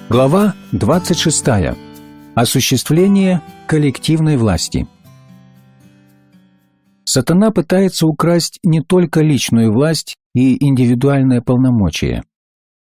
Глава 26. Осуществление коллективной власти. Сатана пытается украсть не только личную власть и индивидуальное полномочие,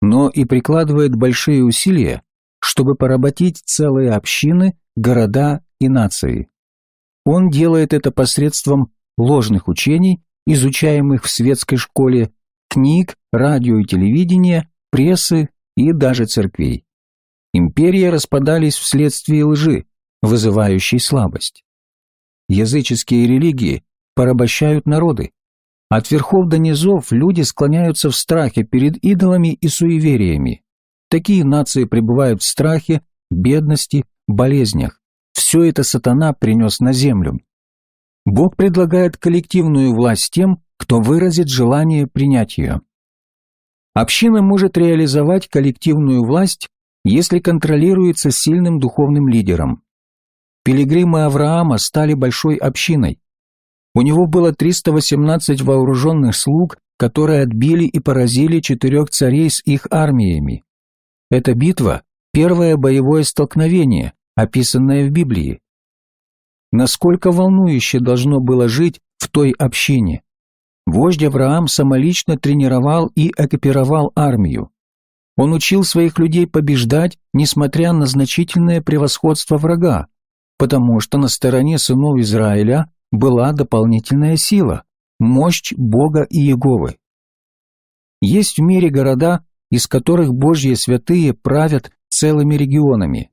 но и прикладывает большие усилия, чтобы поработить целые общины, города и нации. Он делает это посредством ложных учений, изучаемых в светской школе, книг, радио и телевидения, прессы и даже церквей. Империи распадались вследствие лжи, вызывающей слабость. Языческие религии порабощают народы. От верхов до низов люди склоняются в страхе перед идолами и суевериями. Такие нации пребывают в страхе, бедности, болезнях. Все это сатана принес на землю. Бог предлагает коллективную власть тем, кто выразит желание принять ее. Община может реализовать коллективную власть, если контролируется сильным духовным лидером. Пилигримы Авраама стали большой общиной. У него было 318 вооруженных слуг, которые отбили и поразили 4 царей с их армиями. Эта битва – первое боевое столкновение, описанное в Библии. Насколько волнующе должно было жить в той общине. Вождь Авраам самолично тренировал и экипировал армию. Он учил своих людей побеждать, несмотря на значительное превосходство врага, потому что на стороне сынов Израиля была дополнительная сила, мощь Бога и Иеговы. Есть в мире города, из которых Божьи святые правят целыми регионами.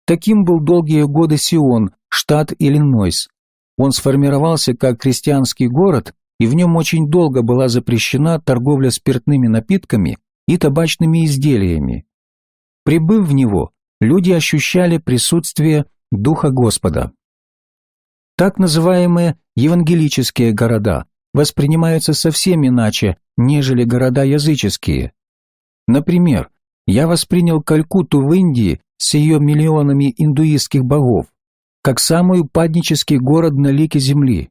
Таким был долгие годы Сион, штат Иллинойс. Он сформировался как христианский город, и в нем очень долго была запрещена торговля спиртными напитками и табачными изделиями. Прибыв в него, люди ощущали присутствие Духа Господа. Так называемые евангелические города воспринимаются совсем иначе, нежели города языческие. Например, я воспринял Калькутту в Индии с ее миллионами индуистских богов как самый упаднический город на лике земли.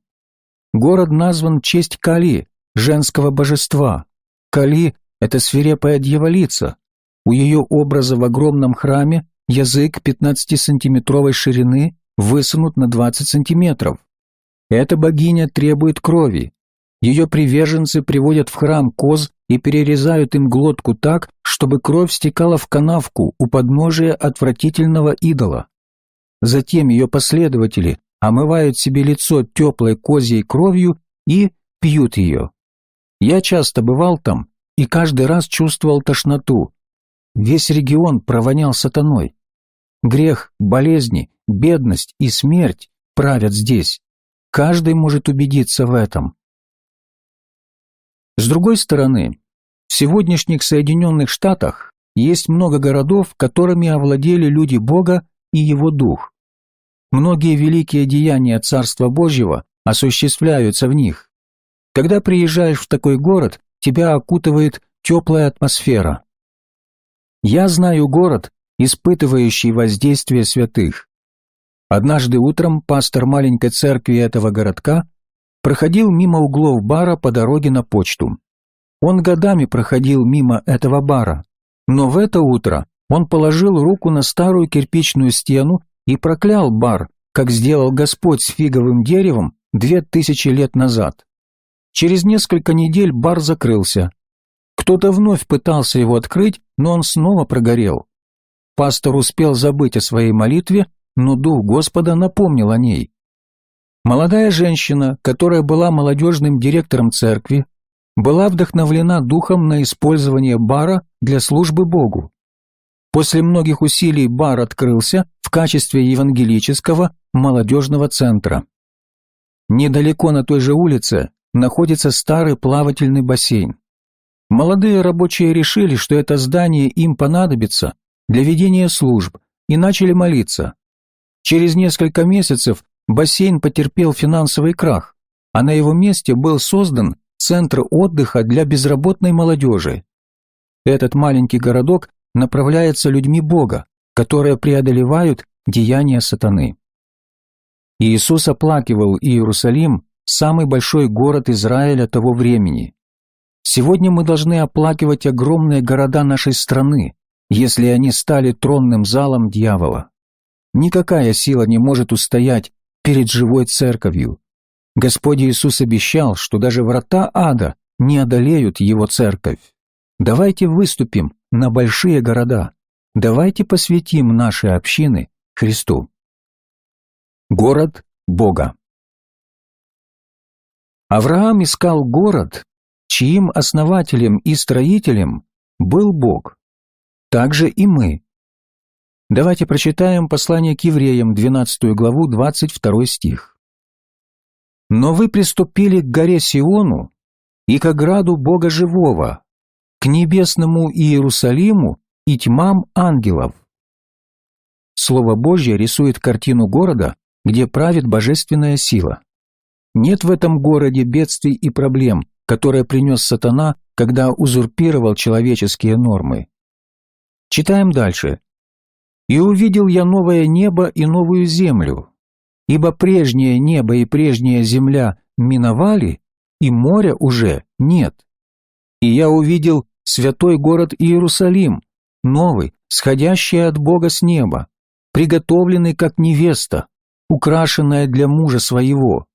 Город назван в честь Кали, женского божества. Кали – это свирепая дьяволица. У ее образа в огромном храме язык 15-сантиметровой ширины высунут на 20 сантиметров. Эта богиня требует крови. Ее приверженцы приводят в храм коз и перерезают им глотку так, чтобы кровь стекала в канавку у подножия отвратительного идола. Затем ее последователи омывают себе лицо теплой козьей кровью и пьют ее. Я часто бывал там и каждый раз чувствовал тошноту. Весь регион провонял сатаной. Грех, болезни, бедность и смерть правят здесь. Каждый может убедиться в этом. С другой стороны, в сегодняшних Соединенных Штатах есть много городов, которыми овладели люди Бога и Его Дух. Многие великие деяния Царства Божьего осуществляются в них. Когда приезжаешь в такой город, тебя окутывает теплая атмосфера. Я знаю город, испытывающий воздействие святых. Однажды утром пастор маленькой церкви этого городка проходил мимо углов бара по дороге на почту. Он годами проходил мимо этого бара, но в это утро он положил руку на старую кирпичную стену и проклял бар, как сделал Господь с фиговым деревом 2000 лет назад. Через несколько недель бар закрылся. Кто-то вновь пытался его открыть, но он снова прогорел. Пастор успел забыть о своей молитве, но Дух Господа напомнил о ней. Молодая женщина, которая была молодежным директором церкви, была вдохновлена Духом на использование бара для службы Богу. После многих усилий бар открылся в качестве евангелического молодежного центра. Недалеко на той же улице находится старый плавательный бассейн. Молодые рабочие решили, что это здание им понадобится для ведения служб, и начали молиться. Через несколько месяцев бассейн потерпел финансовый крах, а на его месте был создан центр отдыха для безработной молодежи. Этот маленький городок направляется людьми Бога, которые преодолевают деяния сатаны. Иисус оплакивал Иерусалим, самый большой город Израиля того времени. Сегодня мы должны оплакивать огромные города нашей страны, если они стали тронным залом дьявола. Никакая сила не может устоять перед живой церковью. Господь Иисус обещал, что даже врата ада не одолеют Его церковь. Давайте выступим на большие города. Давайте посвятим наши общины Христу. Город Бога. Авраам искал город, чьим основателем и строителем был Бог. Так же и мы. Давайте прочитаем послание к евреям, 12 главу, 22 стих. «Но вы приступили к горе Сиону и к ограду Бога живого, к небесному Иерусалиму и тьмам ангелов». Слово Божье рисует картину города, где правит божественная сила. Нет в этом городе бедствий и проблем, которые принес сатана, когда узурпировал человеческие нормы. Читаем дальше. «И увидел я новое небо и новую землю, ибо прежнее небо и прежняя земля миновали, и моря уже нет. И я увидел святой город Иерусалим, новый, сходящий от Бога с неба, приготовленный как невеста, украшенная для мужа своего.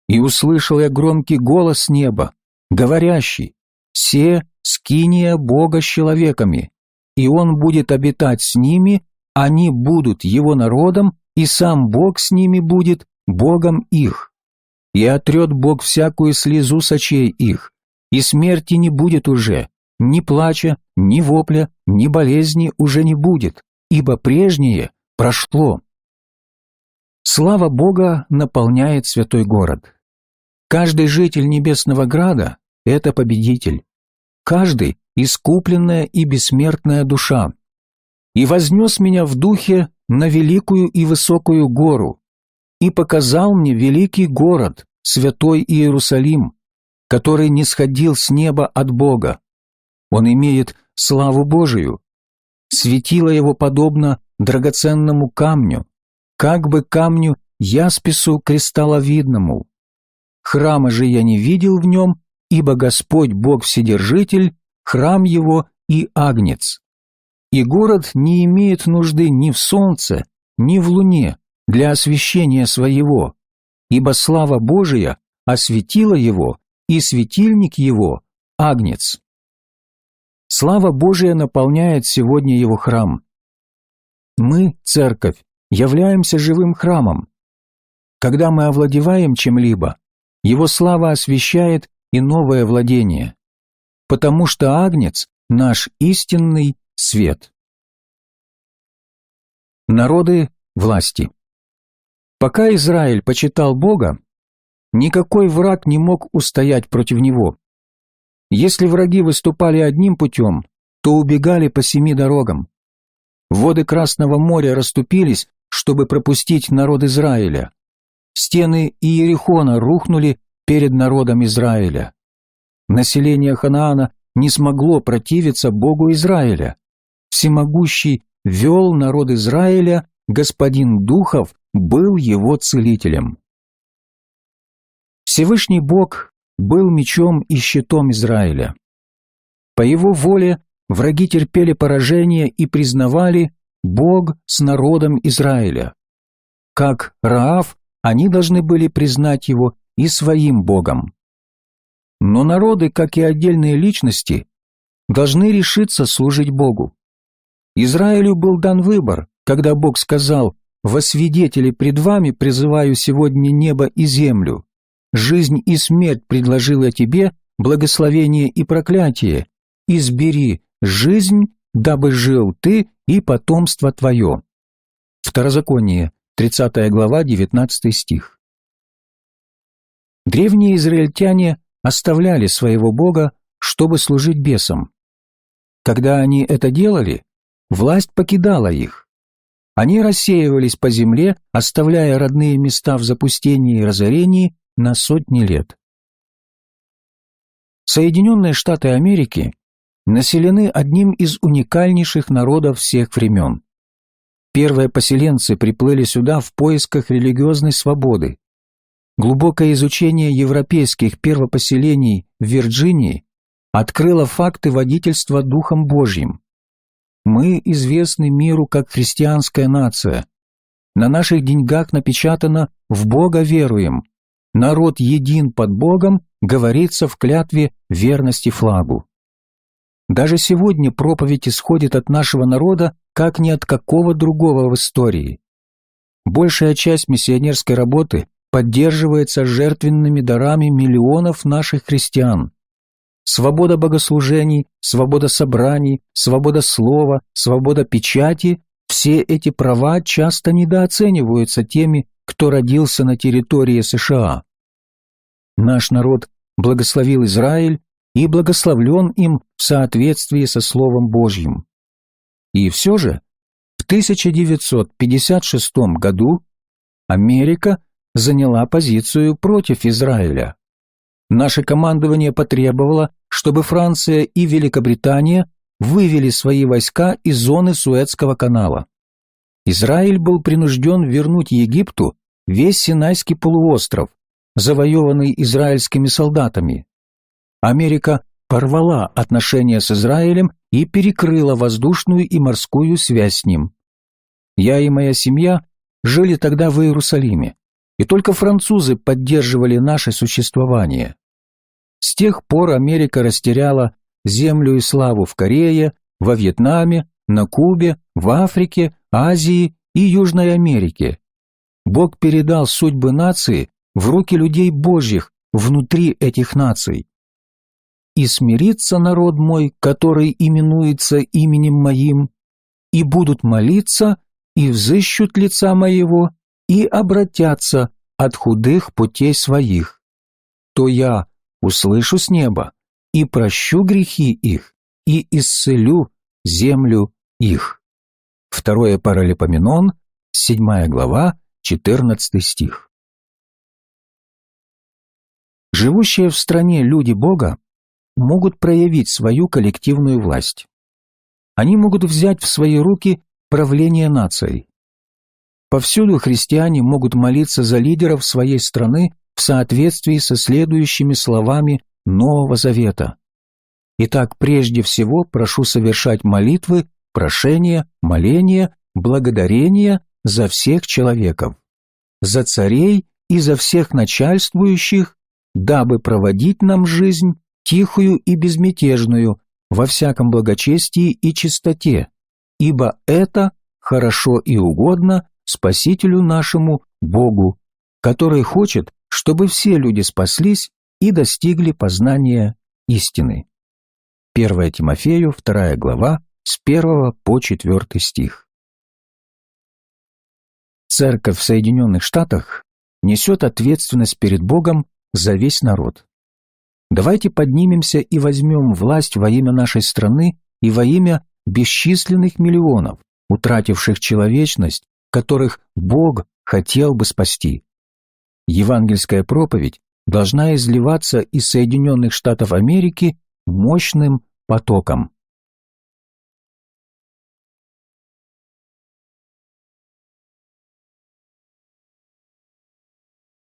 И услышал я громкий голос с неба, говорящий: «Се скиния Бога с человеками, и Он будет обитать с ними, они будут Его народом, и сам Бог с ними будет Богом их. И отрет Бог всякую слезу с очей их, и смерти не будет уже, ни плача, ни вопля, ни болезни уже не будет, ибо прежнее прошло». Слава Бога наполняет святой город. Каждый житель Небесного Града – это победитель. Каждый – искупленная и бессмертная душа. «И вознес меня в духе на великую и высокую гору, и показал мне великий город, святой Иерусалим, который нисходил с неба от Бога. Он имеет славу Божию. Светило его подобно драгоценному камню, как бы камню яспису кристалловидному. Храма же я не видел в нем, ибо Господь Бог Вседержитель, храм его и агнец. И город не имеет нужды ни в солнце, ни в луне для освещения своего, ибо слава Божия осветила его, и светильник его – агнец». Слава Божия наполняет сегодня его храм. Мы, церковь, являемся живым храмом. Когда мы овладеваем чем-либо, его слава освещает и новое владение, потому что агнец – наш истинный свет. Народы власти. Пока Израиль почитал Бога, никакой враг не мог устоять против него. Если враги выступали одним путем, то убегали по 7 дорогам. Воды Красного моря расступились, чтобы пропустить народ Израиля. Стены Иерихона рухнули перед народом Израиля. Население Ханаана не смогло противиться Богу Израиля. Всемогущий вел народ Израиля, Господин Духов был его целителем. Всевышний Бог был мечом и щитом Израиля. По его воле враги терпели поражение и признавали: Бог с народом Израиля. Как Раав, они должны были признать его и своим Богом. Но народы, как и отдельные личности, должны решиться служить Богу. Израилю был дан выбор, когда Бог сказал: «Во свидетели пред вами призываю сегодня небо и землю. Жизнь и смерть предложил я тебе, благословение и проклятие. Избери жизнь, дабы жил ты и потомство твое». Второзаконие, 30 глава, 19 стих. Древние израильтяне оставляли своего Бога, чтобы служить бесам. Когда они это делали, власть покидала их. Они рассеивались по земле, оставляя родные места в запустении и разорении на сотни лет. Соединенные Штаты Америки населены одним из уникальнейших народов всех времен. Первые поселенцы приплыли сюда в поисках религиозной свободы. Глубокое изучение европейских первопоселений в Вирджинии открыло факты водительства Духом Божьим. Мы известны миру как христианская нация. На наших деньгах напечатано «В Бога веруем». Народ един под Богом, говорится в клятве верности флагу. Даже сегодня проповедь исходит от нашего народа, как ни от какого другого в истории. Большая часть миссионерской работы поддерживается жертвенными дарами миллионов наших христиан. Свобода богослужений, свобода собраний, свобода слова, свобода печати – все эти права часто недооцениваются теми, кто родился на территории США. Наш народ благословил Израиль и благословлен им в соответствии со Словом Божьим. И все же в 1956 году Америка заняла позицию против Израиля. Наше командование потребовало, чтобы Франция и Великобритания вывели свои войска из зоны Суэцкого канала. Израиль был принужден вернуть Египту весь Синайский полуостров, завоеванный израильскими солдатами. Америка порвала отношения с Израилем и перекрыла воздушную и морскую связь с ним. Я и моя семья жили тогда в Иерусалиме, и только французы поддерживали наше существование. С тех пор Америка растеряла землю и славу в Корее, во Вьетнаме, на Кубе, в Африке, Азии и Южной Америке. Бог передал судьбы нации в руки людей Божьих внутри этих наций. «И смирится народ мой, который именуется именем моим, и будут молиться, и взыщут лица моего, и обратятся от худых путей своих. То я услышу с неба, и прощу грехи их, и исцелю землю их». 2 Паралипоменон, 7 глава, 14 стих. Живущие в стране люди Бога могут проявить свою коллективную власть. Они могут взять в свои руки правление нацией. Повсюду христиане могут молиться за лидеров своей страны в соответствии со следующими словами Нового Завета. Итак, прежде всего прошу совершать молитвы, прошения, моления, благодарения за всех человеков, за царей и за всех начальствующих, дабы проводить нам жизнь тихую и безмятежную, во всяком благочестии и чистоте, ибо это хорошо и угодно Спасителю нашему Богу, который хочет, чтобы все люди спаслись и достигли познания истины. 1 Тимофею, 2 глава, с 1 по 4 стих. Церковь в Соединенных Штатах несет ответственность перед Богом за весь народ. Давайте поднимемся и возьмем власть во имя нашей страны и во имя бесчисленных миллионов, утративших человечность, которых Бог хотел бы спасти. Евангельская проповедь должна изливаться из Соединенных Штатов Америки мощным потоком.